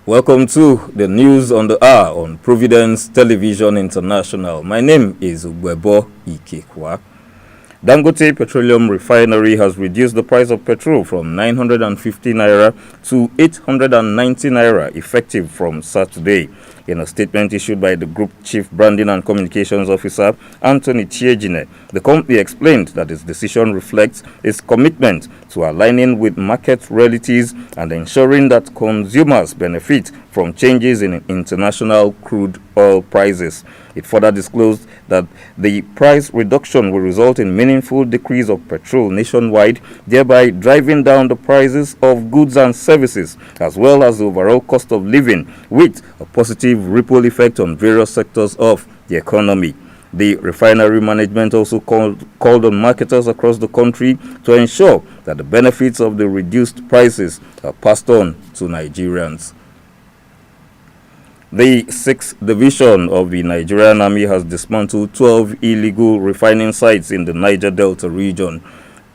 Welcome to the news on the hour on Providence Television International. My name is Webo Ikekwa. Dangote Petroleum Refinery has reduced the price of petrol from 950 naira to 890 naira effective from Saturday. In a statement issued by the Group Chief Branding and Communications Officer, Anthony Chiejine, the company explained that its decision reflects its commitment to aligning with market realities and ensuring that consumers benefit from changes in international crude oil prices. It further disclosed that the price reduction will result in meaningful decrease of petrol nationwide, thereby driving down the prices of goods and services, as well as the overall cost of living, with a positive ripple effect on various sectors of the economy. The refinery management also called on marketers across the country to ensure that the benefits of the reduced prices are passed on to Nigerians. The 6th Division of the Nigerian Army has dismantled 12 illegal refining sites in the Niger Delta region.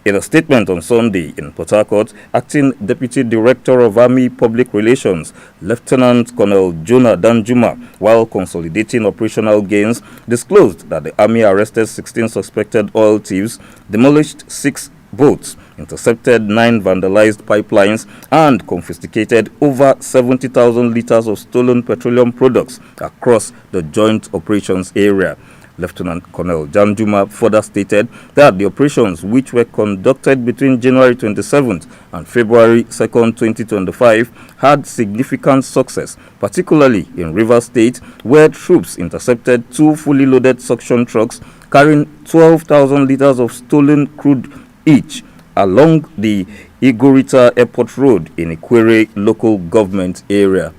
In a statement on Sunday in Port Harcourt, Acting Deputy Director of Army Public Relations, Lieutenant Colonel Jonah Danjuma, while consolidating operational gains, disclosed that the Army arrested 16 suspected oil thieves, demolished 6 boats, intercepted 9 vandalized pipelines, and confiscated over 70,000 liters of stolen petroleum products across the joint operations area. Lieutenant Colonel Danjuma further stated that the operations, which were conducted between January 27th and February 2nd, 2025, had significant success, particularly in Rivers State, where troops intercepted 2 fully loaded suction trucks carrying 12,000 liters of stolen crude each along the Igorita Airport Road in Ikwere local government area.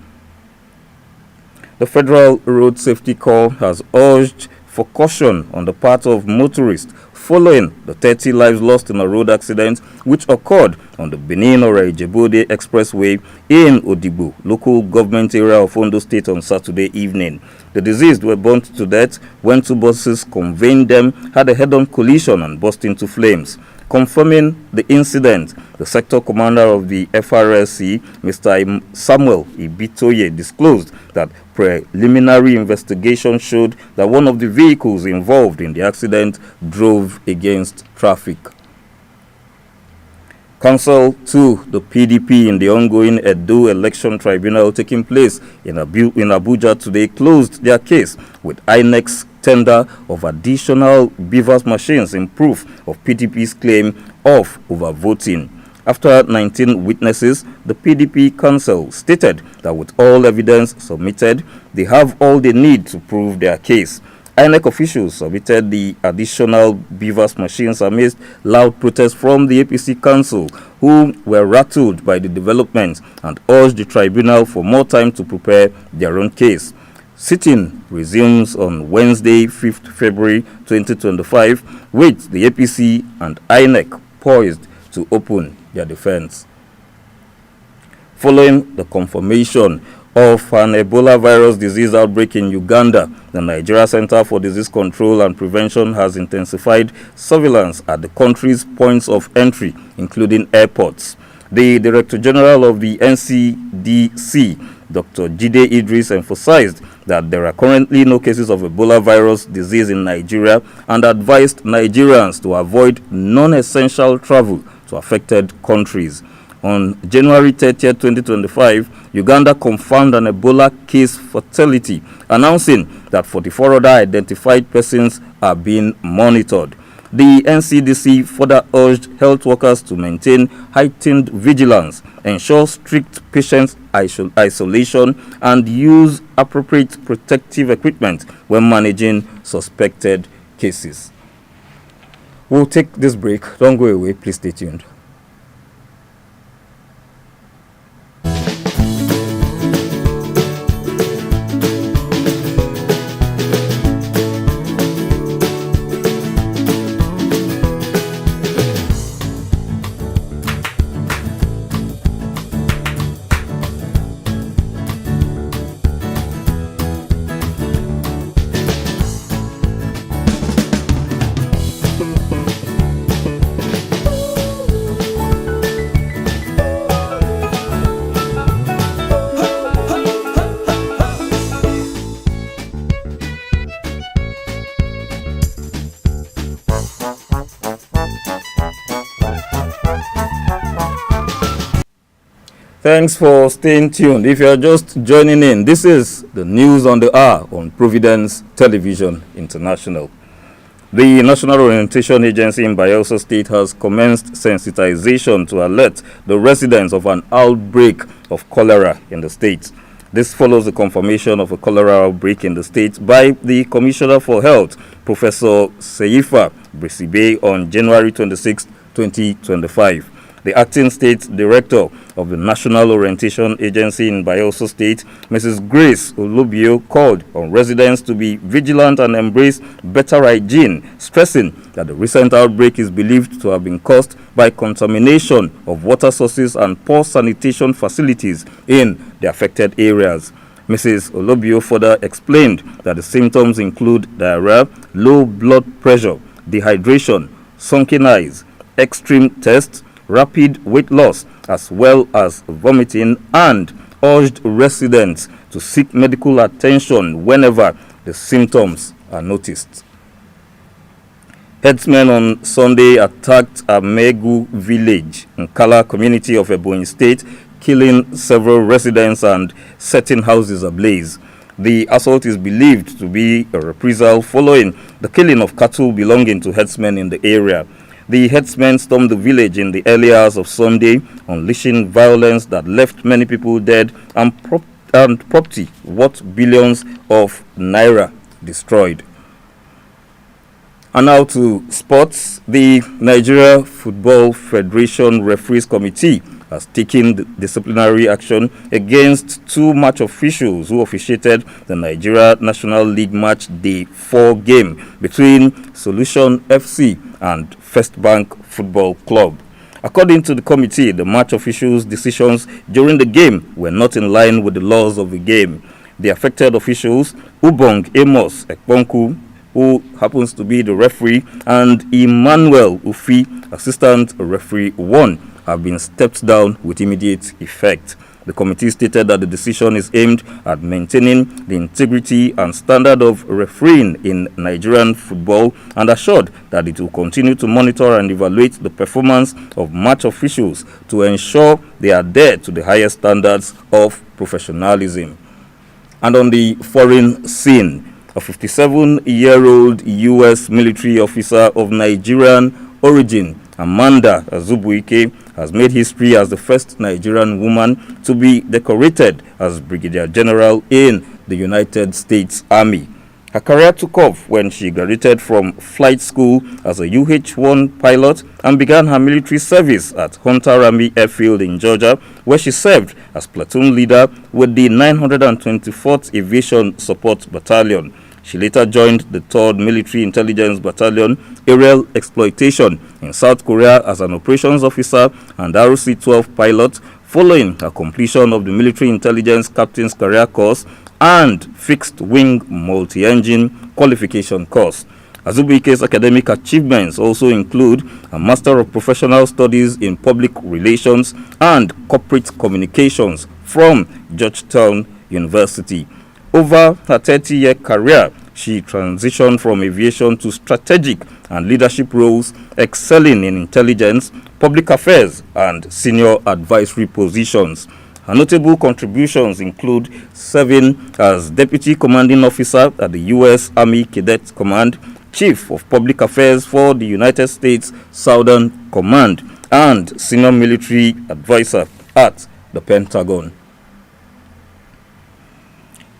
The Federal Road Safety Corps has urged for caution on the part of motorists following the 30 lives lost in a road accident which occurred on the Benin-Ora-Ijebode Expressway in Odigbo, local government area of Ondo State on Saturday evening. The deceased were burnt to death when 2 buses conveying them had a head-on collision and burst into flames. Confirming the incident, the sector commander of the FRSC, Mr. Samuel Ibitoye, disclosed that preliminary investigation showed that one of the vehicles involved in the accident drove against traffic. Counsel to the PDP in the ongoing Edo Election Tribunal taking place in Abuja today closed their case with INEC's tender of additional BVAS machines in proof of PDP's claim of overvoting. After 19 witnesses, the PDP Counsel stated that with all evidence submitted, they have all they need to prove their case. INEC officials submitted the additional BVAS machines amidst loud protests from the APC Council, who were rattled by the development and urged the tribunal for more time to prepare their own case. Sitting resumes on Wednesday, 5th February 2025, with the APC and INEC poised to open their defense. Following the confirmation of an Ebola virus disease outbreak in Uganda, the Nigeria Center for Disease Control and Prevention has intensified surveillance at the country's points of entry, including airports. The Director General of the NCDC, Dr. Jide Idris, emphasized that there are currently no cases of Ebola virus disease in Nigeria and advised Nigerians to avoid non-essential travel to affected countries. On January 30, 2025, Uganda confirmed an Ebola case fatality, announcing that 44 other identified persons are being monitored. The NCDC further urged health workers to maintain heightened vigilance, ensure strict patient isolation, and use appropriate protective equipment when managing suspected cases. We'll take this break. Don't go away. Please stay tuned. Thanks for staying tuned. If you're just joining in, this is the news on the hour on Providence Television International. The National Orientation Agency in Bayelsa State has commenced sensitization to alert the residents of an outbreak of cholera in the state. This follows the confirmation of a cholera outbreak in the state by the Commissioner for Health, Professor Seifa Brisibe, on January 26, 2025. The acting state director of the National Orientation Agency in Bayelsa State, Mrs. Grace Olubio, called on residents to be vigilant and embrace better hygiene, stressing that the recent outbreak is believed to have been caused by contamination of water sources and poor sanitation facilities in the affected areas. Mrs. Olubio further explained that the symptoms include diarrhea, low blood pressure, dehydration, sunken eyes, extreme thirst, rapid weight loss, as well as vomiting, and urged residents to seek medical attention whenever the symptoms are noticed. Herdsmen on Sunday attacked Amegu village in Kala community of Ebonyi State, killing several residents and setting houses ablaze. The assault is believed to be a reprisal following the killing of cattle belonging to herdsmen in the area. The herdsmen stormed the village in the early hours of Sunday, unleashing violence that left many people dead and property worth billions of naira destroyed. And now to sports. The Nigeria Football Federation Referees Committee has taken disciplinary action against two match officials who officiated the Nigeria National League Match Day 4 game between Solution FC and First Bank Football Club. According to the committee, the match officials' decisions during the game were not in line with the laws of the game. The affected officials, Ubong Amos Ekponku, who happens to be the referee, and Emmanuel Ufi, assistant referee 1, have been stepped down with immediate effect. The committee stated that the decision is aimed at maintaining the integrity and standard of refereeing in Nigerian football and assured that it will continue to monitor and evaluate the performance of match officials to ensure they adhere to the highest standards of professionalism. And on the foreign scene, a 57-year-old U.S. military officer of Nigerian origin, Amanda Azubuike, has made history as the first Nigerian woman to be decorated as Brigadier General in the United States Army. Her career took off when she graduated from flight school as a UH-1 pilot and began her military service at Hunter Army Airfield in Georgia, where she served as platoon leader with the 924th Aviation Support Battalion. She later joined the 3rd Military Intelligence Battalion, Aerial Exploitation, in South Korea as an operations officer and RC-12 pilot, following her completion of the Military Intelligence Captain's Career Course and Fixed Wing Multi-Engine Qualification Course. Azubuike's academic achievements also include a Master of Professional Studies in Public Relations and Corporate Communications from Georgetown University. Over her 30-year career, she transitioned from aviation to strategic and leadership roles, excelling in intelligence, public affairs, and senior advisory positions. Her notable contributions include serving as Deputy Commanding Officer at the U.S. Army Cadet Command, Chief of Public Affairs for the United States Southern Command, and Senior Military Advisor at the Pentagon.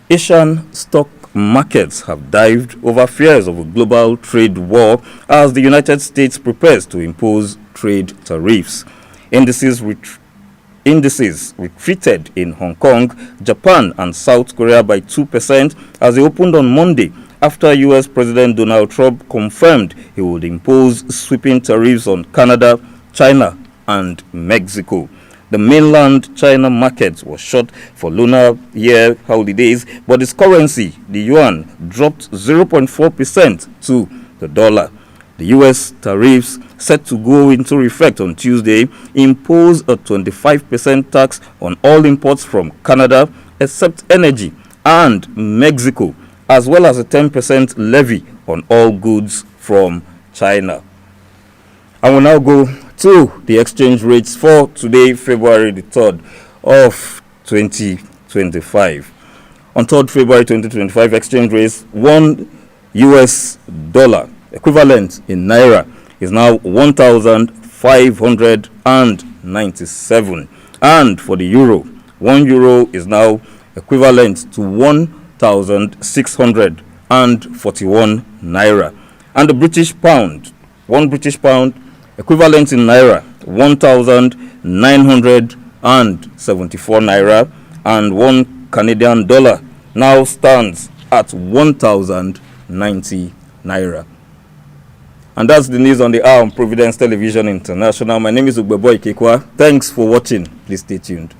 Asian stock markets have dived over fears of a global trade war as the United States prepares to impose trade tariffs. Indices retreated in Hong Kong, Japan, and South Korea by 2% as they opened on Monday after U.S. President Donald Trump confirmed he would impose sweeping tariffs on Canada, China, and Mexico. The mainland China market was shut for Lunar Year holidays, but its currency, the yuan, dropped 0.4% to the dollar. The U.S. tariffs, set to go into effect on Tuesday, impose a 25% tax on all imports from Canada, except energy, and Mexico, as well as a 10% levy on all goods from China. I will now go to the exchange rates for today, February the 3rd. of 2025. On 3rd February 2025, exchange rates, $1 equivalent in naira is now 1,597, and for the euro, €1 is now equivalent to 1,641 naira, and the British pound, £1 equivalent in naira 1,974 naira, and $1 now stands at 1,090 naira. And that's the news on the hour on Providence Television International. My name is Ugbebo Ikekwa. Thanks for watching. Please stay tuned.